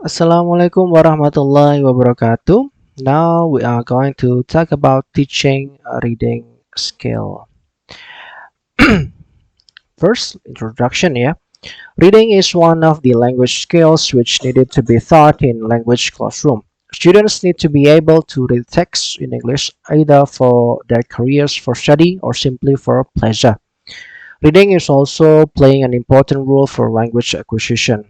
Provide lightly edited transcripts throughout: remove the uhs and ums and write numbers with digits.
Assalamualaikum warahmatullahi wabarakatuh. Now we are going to talk about teaching a reading skill. First, introduction. Reading is one of the language skills which needed to be taught in language classroom. Students need to be able to read text in English either for their careers for study or simply for pleasure. Reading is also playing an important role for language acquisition.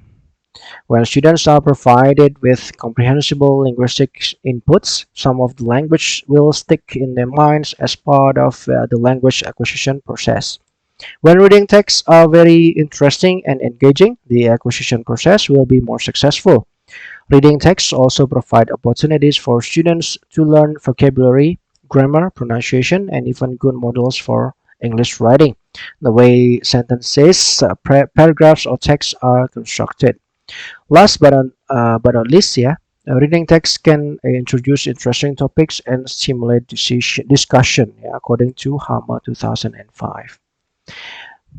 When students are provided with comprehensible linguistic inputs, some of the language will stick in their minds as part of the language acquisition process. When reading texts are very interesting and engaging, the acquisition process will be more successful. Reading texts also provide opportunities for students to learn vocabulary, grammar, pronunciation, and even good models for English writing, the way sentences, paragraphs, or texts are constructed. Last but not least, reading text can introduce interesting topics and stimulate discussion, according to Hama 2005.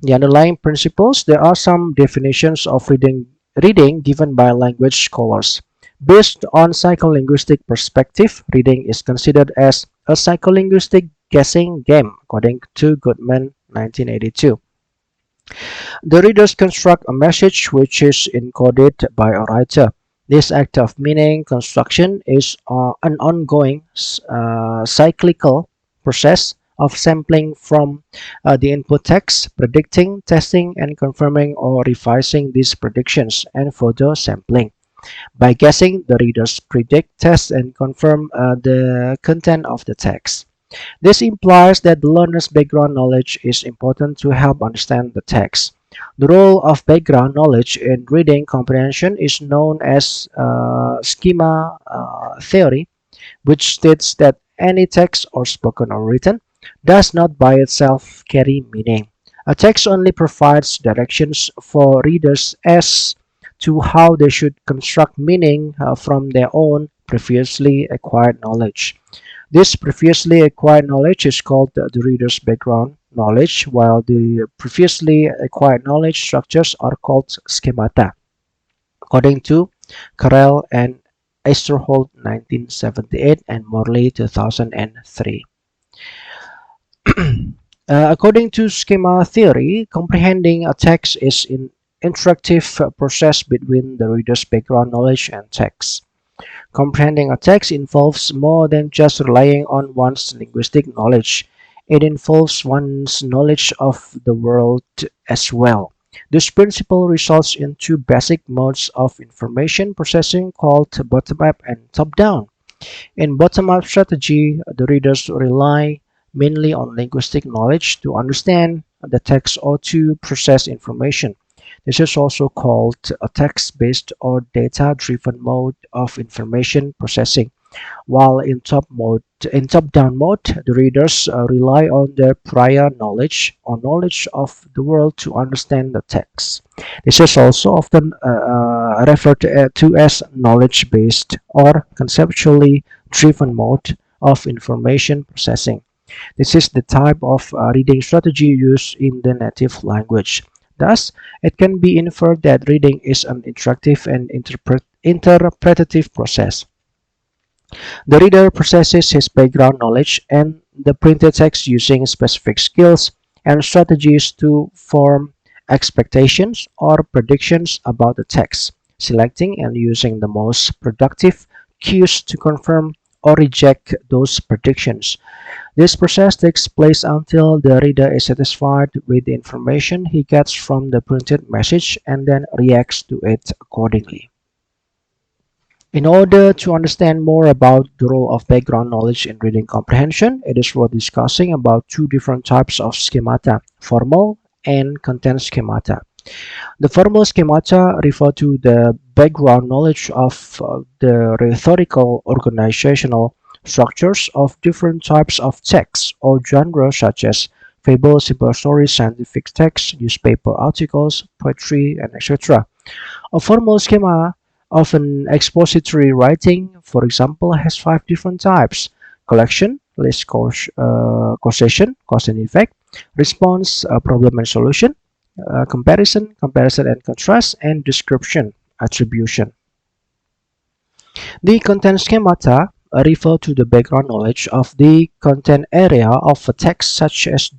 The underlying principles, there are some definitions of reading given by language scholars. Based on psycholinguistic perspective, reading is considered as a psycholinguistic guessing game, according to Goodman 1982. The readers construct a message which is encoded by a writer. This act of meaning construction is an ongoing cyclical process of sampling from the input text, predicting, testing, and confirming or revising these predictions, and further sampling. By guessing, the readers predict, test, and confirm the content of the text. This implies that the learner's background knowledge is important to help understand the text. The role of background knowledge in reading comprehension is known as schema theory, which states that any text, or spoken or written, does not by itself carry meaning. A text only provides directions for readers as to how they should construct meaning from their own previously acquired knowledge. This previously acquired knowledge is called the reader's background knowledge, while the previously acquired knowledge structures are called schemata, according to Carell and Esterholt 1978 and Morley 2003. According to schema theory, comprehending a text is an interactive process between the reader's background knowledge and text. Comprehending a text involves more than just relying on one's linguistic knowledge. It involves one's knowledge of the world as well. This principle results in two basic modes of information processing called bottom-up and top-down. In bottom-up strategy, the readers rely mainly on linguistic knowledge to understand the text or to process information. This is also called a text-based or data-driven mode of information processing. While in top-down mode, the readers rely on their prior knowledge or knowledge of the world to understand the text. This is also often referred to as knowledge-based or conceptually driven mode of information processing. This is the type of reading strategy used in the native language. Thus, it can be inferred that reading is an interactive and interpretative process. The reader processes his background knowledge and the printed text using specific skills and strategies to form expectations or predictions about the text, selecting and using the most productive cues to confirm or reject those predictions. This process takes place until the reader is satisfied with the information he gets from the printed message and then reacts to it accordingly. In order to understand more about the role of background knowledge in reading comprehension, it is worth discussing about two different types of schemata, formal and content schemata. The formal schemata refer to the background knowledge of the rhetorical organizational structures of different types of texts or genres such as fable, simple stories, scientific texts, newspaper articles, poetry, and etc. A formal schema of an expository writing, for example, has five different types: collection, list, causation, cause and effect, response, problem and solution, comparison and contrast, and description, attribution. The content schemata refer to the background knowledge of the content area of a text, such as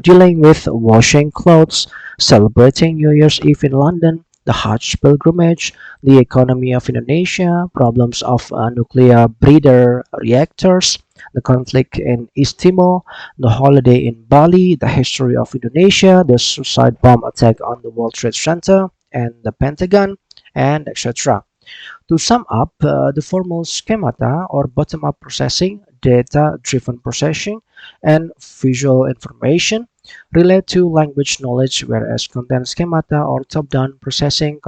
dealing with washing clothes, celebrating New Year's Eve in London, the Hajj pilgrimage, the economy of Indonesia, problems of nuclear breeder reactors, the conflict in East Timor, the holiday in Bali, the history of Indonesia, the suicide bomb attack on the World Trade Center and the Pentagon, and etc. To sum up, the formal schemata or bottom-up processing, data-driven processing, and visual information relate to language knowledge, whereas content schemata or top-down processing,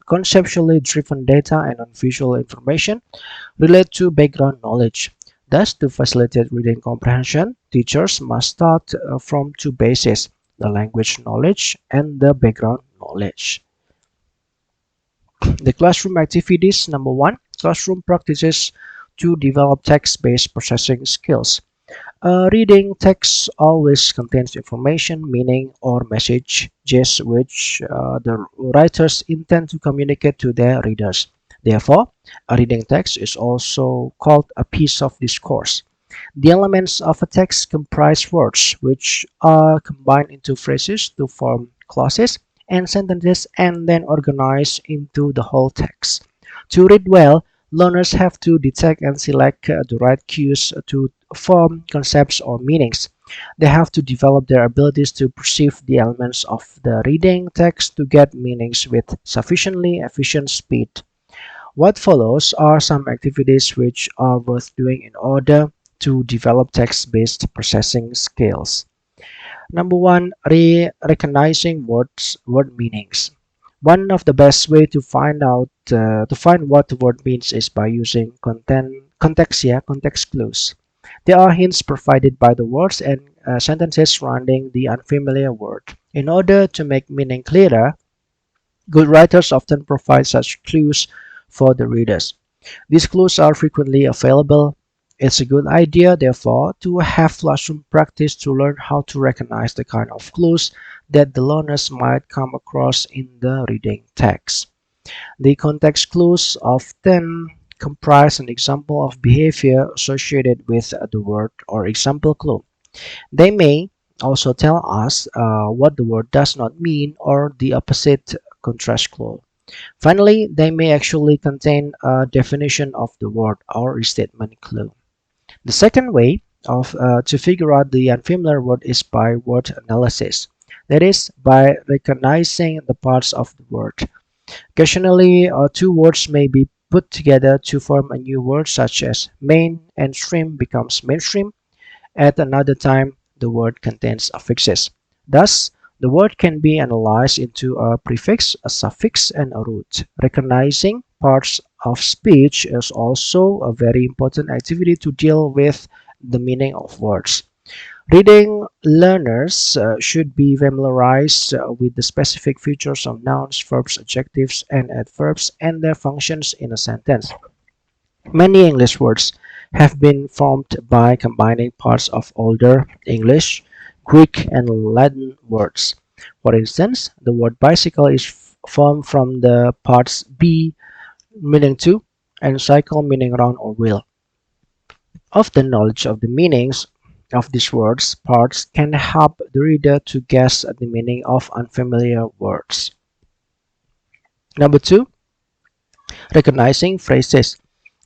conceptually driven data and visual information relate to background knowledge. Thus, to facilitate reading comprehension, teachers must start from two bases, the language knowledge and the background knowledge. The classroom activities: number one, classroom practices to develop text-based processing skills. Reading text always contains information, meaning, or messages which the writers intend to communicate to their readers. Therefore, a reading text is also called a piece of discourse. The elements of a text comprise words, which are combined into phrases to form clauses and sentences and then organized into the whole text. To read well, learners have to detect and select the right cues to form concepts or meanings. They have to develop their abilities to perceive the elements of the reading text to get meanings with sufficiently efficient speed. What follows are some activities which are worth doing in order to develop text-based processing skills. Number one, recognizing word meanings. One of the best way to find what the word means is by using context clues. There are hints provided by the words and sentences surrounding the unfamiliar word. In order to make meaning clearer, good writers often provide such clues for the readers. These clues are frequently available. It's a good idea, therefore, to have classroom practice to learn how to recognize the kind of clues that the learners might come across in the reading text. The context clues often comprise an example of behavior associated with the word or example clue. They may also tell us what the word does not mean or the opposite contrast clue. Finally, they may actually contain a definition of the word or restatement clue. The second way to figure out the unfamiliar word is by word analysis. That is, by recognizing the parts of the word. Occasionally, two words may be put together to form a new word, such as main and stream becomes mainstream. At another time, the word contains affixes. Thus, the word can be analyzed into a prefix, a suffix, and a root. Recognizing parts of speech is also a very important activity to deal with the meaning of words. Reading learners should be familiarized with the specific features of nouns, verbs, adjectives, and adverbs and their functions in a sentence. Many English words have been formed by combining parts of older English, Greek, and Latin words. For instance, the word bicycle is formed from the parts "bi" meaning two and "cycle" meaning round or wheel. Often knowledge of the meanings of these words parts can help the reader to guess at the meaning of unfamiliar words. Number two, recognizing phrases.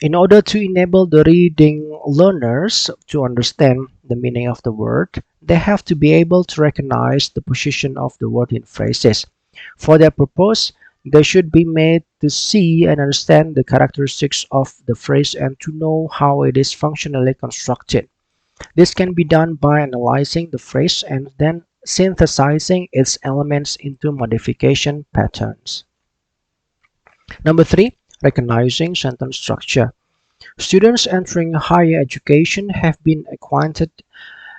In order to enable the reading learners to understand the meaning of the word, they have to be able to recognize the position of the word in phrases. For that purpose, they should be made to see and understand the characteristics of the phrase and to know how it is functionally constructed. This can be done by analyzing the phrase and then synthesizing its elements into modification patterns. Number three, recognizing sentence structure. Students entering higher education have been acquainted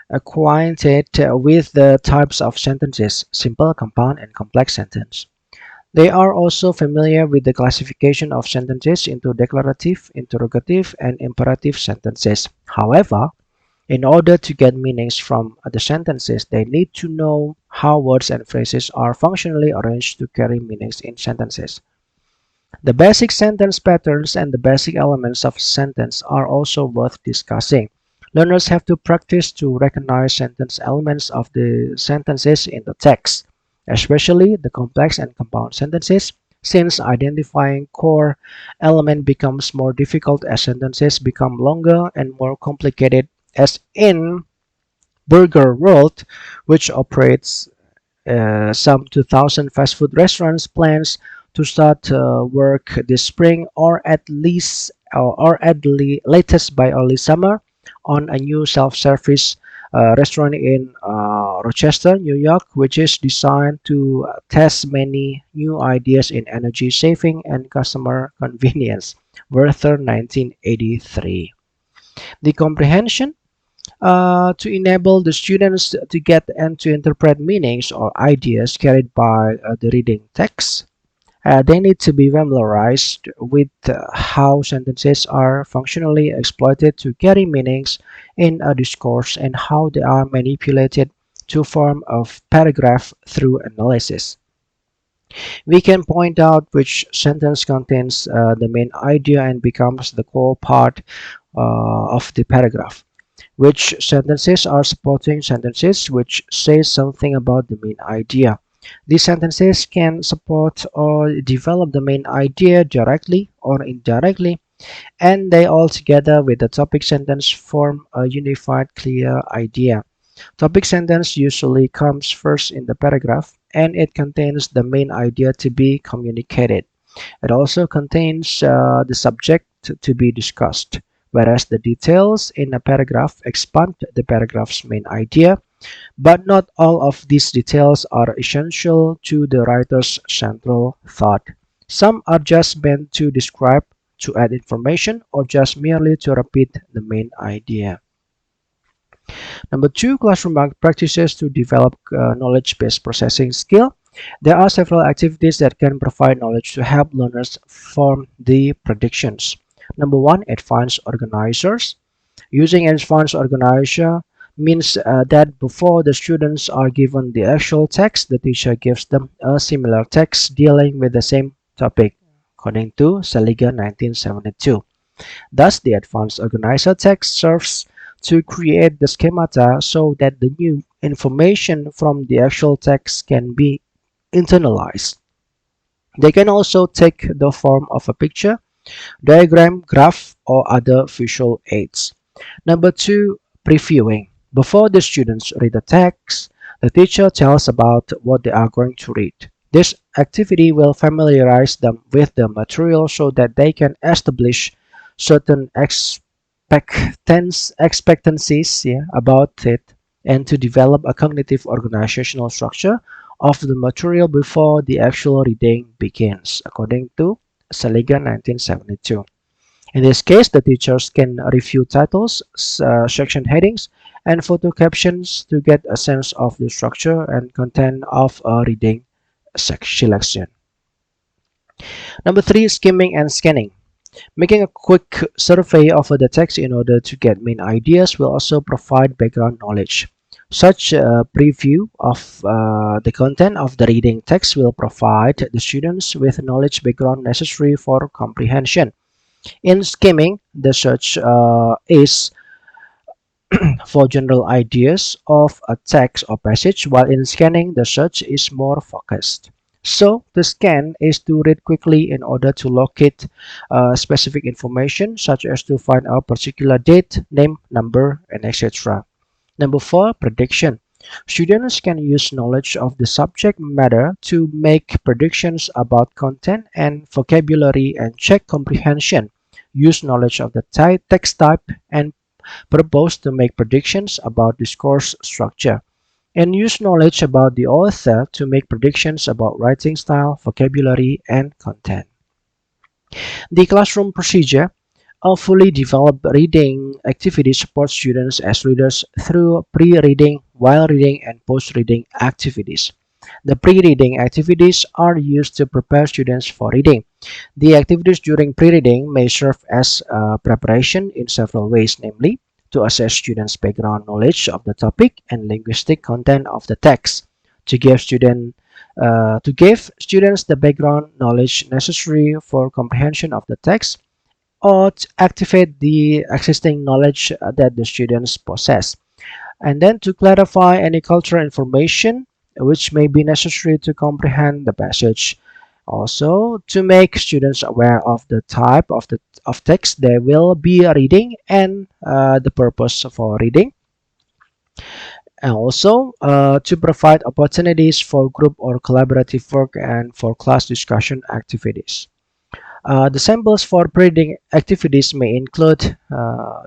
with the types of sentences, simple, compound, and complex sentence. They are also familiar with the classification of sentences into declarative, interrogative, and imperative sentences. However, in order to get meanings from the sentences, they need to know how words and phrases are functionally arranged to carry meanings in sentences. The basic sentence patterns and the basic elements of a sentence are also worth discussing. Learners have to practice to recognize sentence elements of the sentences in the text, especially the complex and compound sentences, since identifying core element becomes more difficult as sentences become longer and more complicated, as in Burger World, which operates some 2,000 fast food restaurants plans to start work this spring, or at the latest by early summer, on a new self-service restaurant in Rochester, New York, which is designed to test many new ideas in energy saving and customer convenience. Werther, 1983. The comprehension to enable the students to get and to interpret meanings or ideas carried by the reading text. They need to be familiarized with how sentences are functionally exploited to carry meanings in a discourse and how they are manipulated to form a paragraph through analysis. We can point out which sentence contains the main idea and becomes the core part of the paragraph, which sentences are supporting sentences which say something about the main idea. These sentences can support or develop the main idea directly or indirectly, and they all together with the topic sentence form a unified clear idea. Topic sentence usually comes first in the paragraph, and it contains the main idea to be communicated. It also contains the subject to be discussed, whereas the details in a paragraph expand the paragraph's main idea, but not all of these details are essential to the writer's central thought. Some are just meant to describe, to add information, or just merely to repeat the main idea. Number two, classroom practices to develop knowledge-based processing skill. There are several activities that can provide knowledge to help learners form the predictions. Number one, advanced organizers. Using advanced organizer means that before the students are given the actual text, the teacher gives them a similar text dealing with the same topic, according to Seliger 1972. Thus, the advanced organizer text serves to create the schemata so that the new information from the actual text can be internalized. They can also take the form of a picture, diagram, graph, or other visual aids. Number two, previewing. Before the students read the text, the teacher tells about what they are going to read. This activity will familiarize them with the material so that they can establish certain expectancies about it, and to develop a cognitive organizational structure of the material before the actual reading begins, according to Seliger 1972. In this case, the teachers can review titles, section headings, and photo captions to get a sense of the structure and content of a reading selection. Number three, skimming and scanning. Making a quick survey of the text in order to get main ideas will also provide background knowledge. Such a preview of the content of the reading text will provide the students with knowledge background necessary for comprehension. In skimming, the search is for general ideas of a text or passage, while in scanning, the search is more focused. So, the scan is to read quickly in order to locate specific information, such as to find a particular date, name, number, and etc. Number four, prediction. Students can use knowledge of the subject matter to make predictions about content and vocabulary and check comprehension. Use knowledge of the text type and propose to make predictions about discourse structure. And use knowledge about the author to make predictions about writing style, vocabulary, and content. The classroom procedure. A fully developed reading activity supports students as readers through pre-reading, while reading, and post-reading activities. The pre-reading activities are used to prepare students for reading. The activities during pre-reading may serve as preparation in several ways, namely, to assess students' background knowledge of the topic and linguistic content of the text, to give students to give students the background knowledge necessary for comprehension of the text, or to activate the existing knowledge that the students possess, and then to clarify any cultural information which may be necessary to comprehend the passage. Also, to make students aware of the type of text they will be reading and the purpose for reading, and also to provide opportunities for group or collaborative work and for class discussion activities. The samples for pre-reading activities may include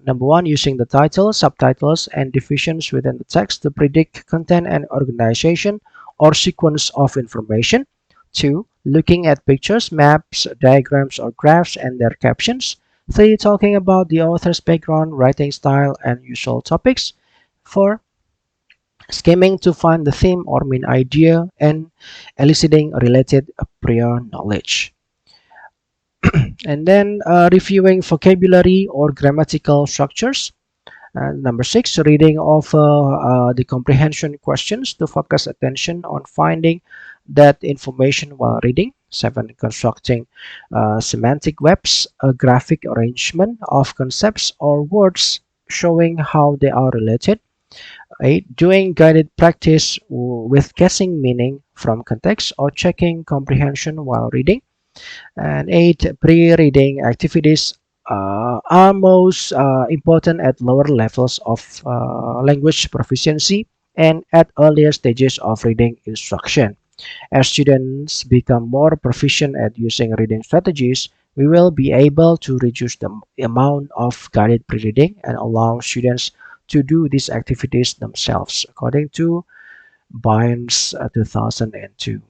number one, using the title, subtitles, and divisions within the text to predict content and organization or sequence of information. Two, looking at pictures, maps, diagrams, or graphs and their captions. Three, talking about the author's background, writing style, and usual topics. Four, skimming to find the theme or main idea and eliciting related prior knowledge. And then reviewing vocabulary or grammatical structures. Number six, reading of the comprehension questions to focus attention on finding that information while reading. Seven, constructing semantic webs, a graphic arrangement of concepts or words showing how they are related. Eight, doing guided practice with guessing meaning from context or checking comprehension while reading. And eight, pre-reading activities are most important at lower levels of language proficiency and at earlier stages of reading instruction. As students become more proficient at using reading strategies, we will be able to reduce the amount of guided pre-reading and allow students to do these activities themselves, according to Bynes 2002.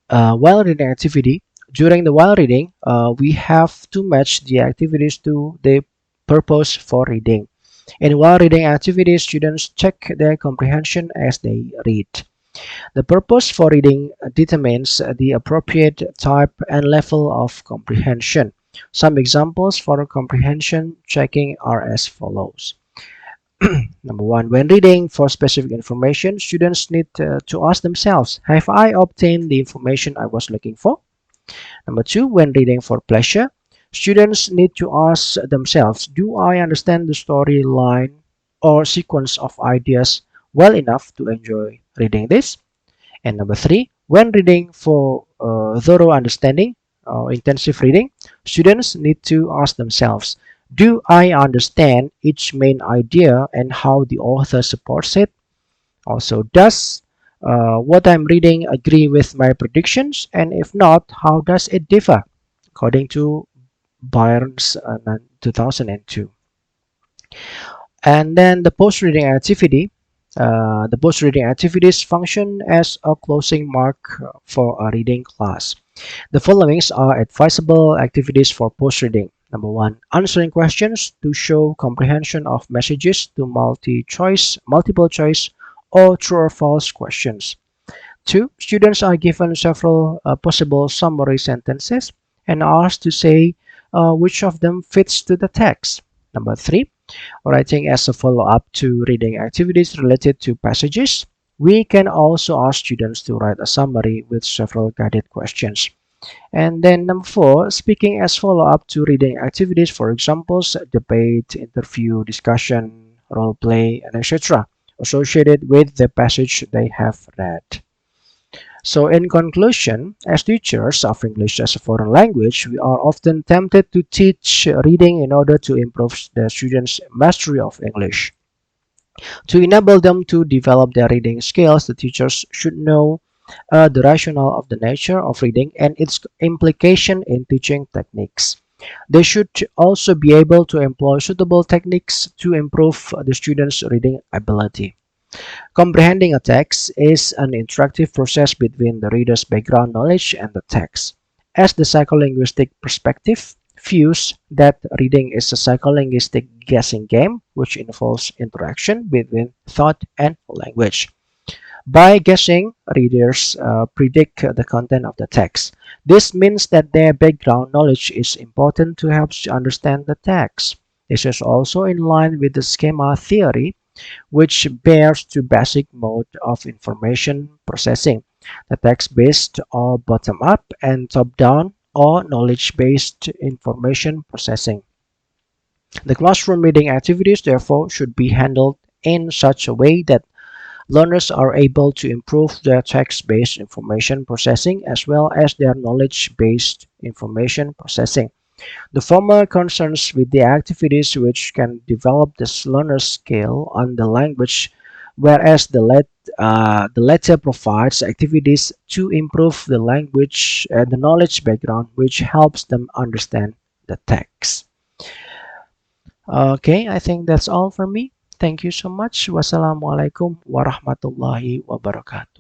While reading activity, during the while reading, we have to match the activities to the purpose for reading. In while reading activities, students check their comprehension as they read. The purpose for reading determines the appropriate type and level of comprehension. Some examples for comprehension checking are as follows. Number one, when reading for specific information, students need to ask themselves, have I obtained the information I was looking for? Number two, when reading for pleasure, students need to ask themselves, do I understand the storyline or sequence of ideas well enough to enjoy reading this? And number three, when reading for thorough understanding or intensive reading, students need to ask themselves, do I understand each main idea and how the author supports it? Also, does what I'm reading agree with my predictions? And if not, how does it differ? According to Bynes 2002. And then the post-reading activity. The post-reading activities function as a closing mark for a reading class. The following are advisable activities for post-reading. Number one, answering questions to show comprehension of messages to multiple choice, or true or false questions. Two, students are given several possible summary sentences and asked to say which of them fits to the text. Number three, writing as a follow-up to reading activities related to passages. We can also ask students to write a summary with several guided questions. And then number four, speaking as follow-up to reading activities, for examples, debate, interview, discussion, role play, and etc. associated with the passage they have read. So in conclusion, as teachers of English as a foreign language, we are often tempted to teach reading in order to improve the students' mastery of English. To enable them to develop their reading skills, the teachers should know the rationale of the nature of reading and its implication in teaching techniques. They should also be able to employ suitable techniques to improve the students' reading ability. Comprehending a text is an interactive process between the reader's background knowledge and the text. As the psycholinguistic perspective views that reading is a psycholinguistic guessing game which involves interaction between thought and language. By guessing, readers predict the content of the text. This means that their background knowledge is important to help understand the text. This is also in line with the schema theory, which bears two basic modes of information processing: the text-based or bottom-up, and top-down or knowledge-based information processing. The classroom reading activities, therefore, should be handled in such a way that learners are able to improve their text-based information processing as well as their knowledge-based information processing. The former concerns with the activities which can develop the learner's skill on the language, whereas the latter provides activities to improve the language and the knowledge background, which helps them understand the text. Okay, I think that's all for me. Thank you so much. Wassalamualaikum warahmatullahi wabarakatuh.